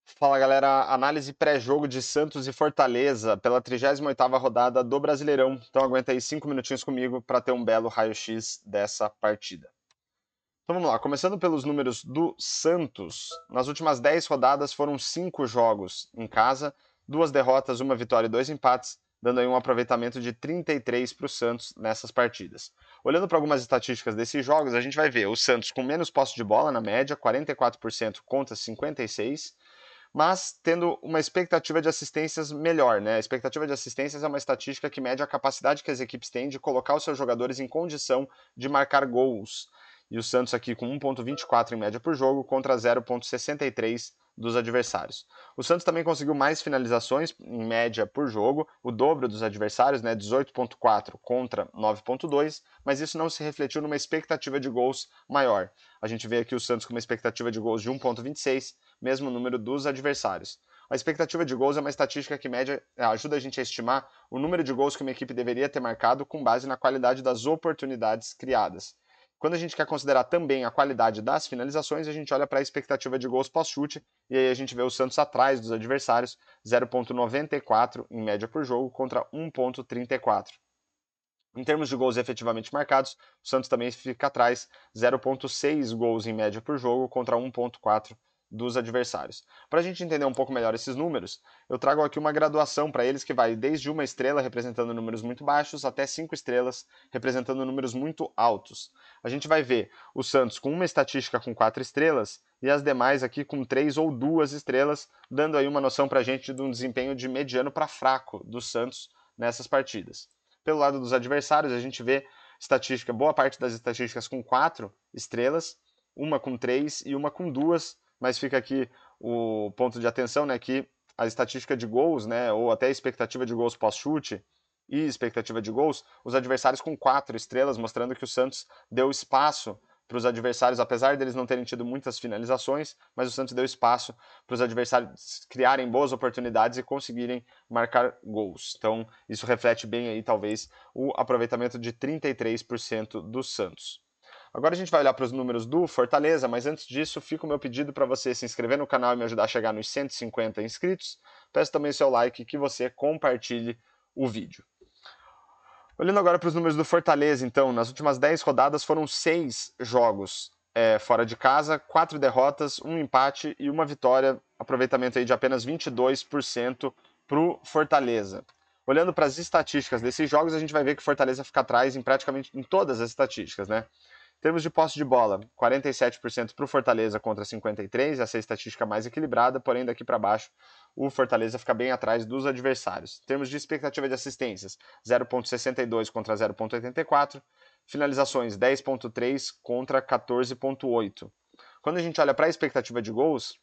Fala galera, análise pré-jogo de Santos e Fortaleza pela 38ª rodada do Brasileirão. Então aguenta aí 5 minutinhos comigo para ter um belo raio-x dessa partida. Então vamos lá, começando pelos números do Santos. Nas últimas 10 rodadas foram 5 jogos em casa, 2 derrotas, 1 vitória e 2 empates, dando aí um aproveitamento de 33 para o Santos nessas partidas. Olhando para algumas estatísticas desses jogos, a gente vai ver o Santos com menos posse de bola na média, 44% contra 56%, mas tendo uma expectativa de assistências melhor, né? A expectativa de assistências é uma estatística que mede a capacidade que as equipes têm de colocar os seus jogadores em condição de marcar gols. E o Santos aqui com 1,24 em média por jogo contra 0,63 dos adversários. O Santos também conseguiu mais finalizações em média por jogo, o dobro dos adversários, né, 18,4 contra 9,2, mas isso não se refletiu numa expectativa de gols maior. A gente vê aqui o Santos com uma expectativa de gols de 1,26, mesmo número dos adversários. A expectativa de gols é uma estatística que ajuda a gente a estimar o número de gols que uma equipe deveria ter marcado com base na qualidade das oportunidades criadas. Quando a gente quer considerar também a qualidade das finalizações, a gente olha para a expectativa de gols pós-chute, e aí a gente vê o Santos atrás dos adversários, 0,94 em média por jogo contra 1,34. Em termos de gols efetivamente marcados, o Santos também fica atrás, 0,6 gols em média por jogo contra 1,4 dos adversários. Para a gente entender um pouco melhor esses números, eu trago aqui uma graduação para eles que vai desde uma estrela representando números muito baixos até 5 estrelas representando números muito altos. A gente vai ver o Santos com uma estatística com 4 estrelas e as demais aqui com 3 ou 2 estrelas, dando aí uma noção para a gente de um desempenho de mediano para fraco do Santos nessas partidas. Pelo lado dos adversários, a gente vê estatística, boa parte das estatísticas com 4 estrelas, uma com 3 e uma com 2, mas fica aqui o ponto de atenção, né, que a estatística de gols, né, ou até a expectativa de gols pós-chute e expectativa de gols, os adversários com 4 estrelas, mostrando que o Santos deu espaço para os adversários, apesar deles não terem tido muitas finalizações, mas o Santos deu espaço para os adversários criarem boas oportunidades e conseguirem marcar gols. Então, isso reflete bem aí, talvez, o aproveitamento de 33% do Santos. Agora a gente vai olhar para os números do Fortaleza, mas antes disso, fica o meu pedido para você se inscrever no canal e me ajudar a chegar nos 150 inscritos. Peço também o seu like e que você compartilhe o vídeo. Olhando agora para os números do Fortaleza, então, nas últimas 10 rodadas foram 6 jogos fora de casa, 4 derrotas, 1 empate e 1 vitória, aproveitamento aí de apenas 22% para o Fortaleza. Olhando para as estatísticas desses jogos, a gente vai ver que o Fortaleza fica atrás em praticamente em todas as estatísticas, né? Em termos de posse de bola, 47% para o Fortaleza contra 53%, essa é a estatística mais equilibrada, porém daqui para baixo o Fortaleza fica bem atrás dos adversários. Em termos de expectativa de assistências, 0,62 contra 0,84, finalizações 10,3 contra 14,8. Quando a gente olha para a expectativa de gols,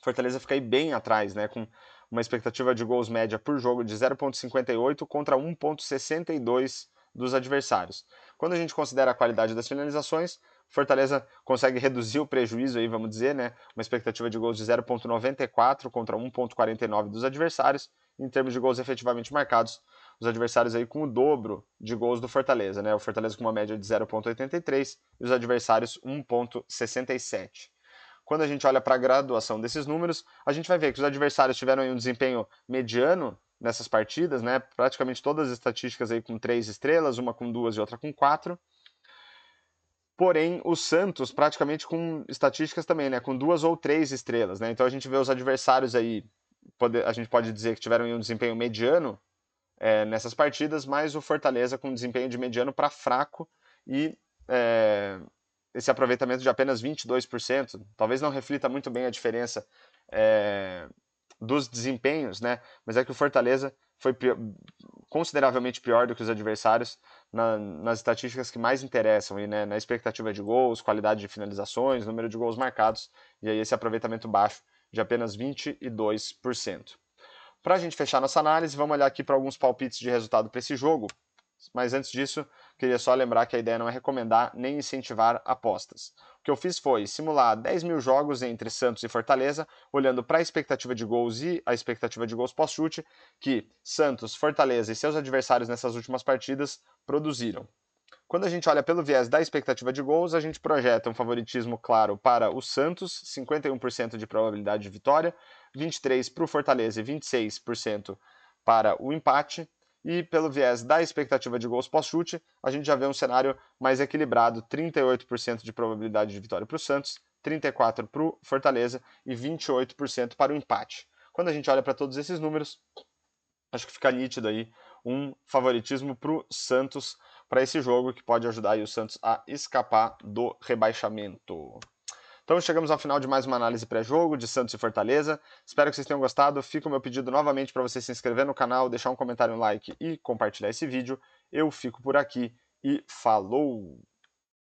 Fortaleza fica aí bem atrás, né, com uma expectativa de gols média por jogo de 0,58 contra 1,62 dos adversários. Quando a gente considera a qualidade das finalizações, Fortaleza consegue reduzir o prejuízo aí, vamos dizer, né? Uma expectativa de gols de 0,94 contra 1,49 dos adversários. Em termos de gols efetivamente marcados, os adversários aí com o dobro de gols do Fortaleza, né? O Fortaleza com uma média de 0,83 e os adversários 1,67. Quando a gente olha para a graduação desses números, a gente vai ver que os adversários tiveram um desempenho mediano nessas partidas, né? Praticamente todas as estatísticas aí com 3 estrelas, uma com 2 e outra com 4. Porém, o Santos praticamente com estatísticas também, né? Com 2 ou 3 estrelas, né? Então a gente vê os adversários aí, a gente pode dizer que tiveram um desempenho mediano nessas partidas, mas o Fortaleza com desempenho de mediano para fraco e esse aproveitamento de apenas 22%, talvez não reflita muito bem a diferença dos desempenhos, né? Mas é que o Fortaleza foi consideravelmente pior do que os adversários nas estatísticas que mais interessam, e, né, na expectativa de gols, qualidade de finalizações, número de gols marcados, e aí esse aproveitamento baixo de apenas 22%. Para a gente fechar nossa análise, vamos olhar aqui para alguns palpites de resultado para esse jogo. Mas antes disso, queria só lembrar que a ideia não é recomendar nem incentivar apostas. O que eu fiz foi simular 10 mil jogos entre Santos e Fortaleza, olhando para a expectativa de gols e a expectativa de gols pós-chute, que Santos, Fortaleza e seus adversários nessas últimas partidas produziram. Quando a gente olha pelo viés da expectativa de gols, a gente projeta um favoritismo claro para o Santos, 51% de probabilidade de vitória, 23% para o Fortaleza e 26% para o empate. E pelo viés da expectativa de gols pós-chute, a gente já vê um cenário mais equilibrado, 38% de probabilidade de vitória para o Santos, 34% para o Fortaleza e 28% para o empate. Quando a gente olha para todos esses números, acho que fica nítido aí um favoritismo para o Santos para esse jogo, que pode ajudar aí o Santos a escapar do rebaixamento. Então chegamos ao final de mais uma análise pré-jogo de Santos e Fortaleza. Espero que vocês tenham gostado. Fica o meu pedido novamente para você se inscrever no canal, deixar um comentário, um like e compartilhar esse vídeo. Eu fico por aqui e falou!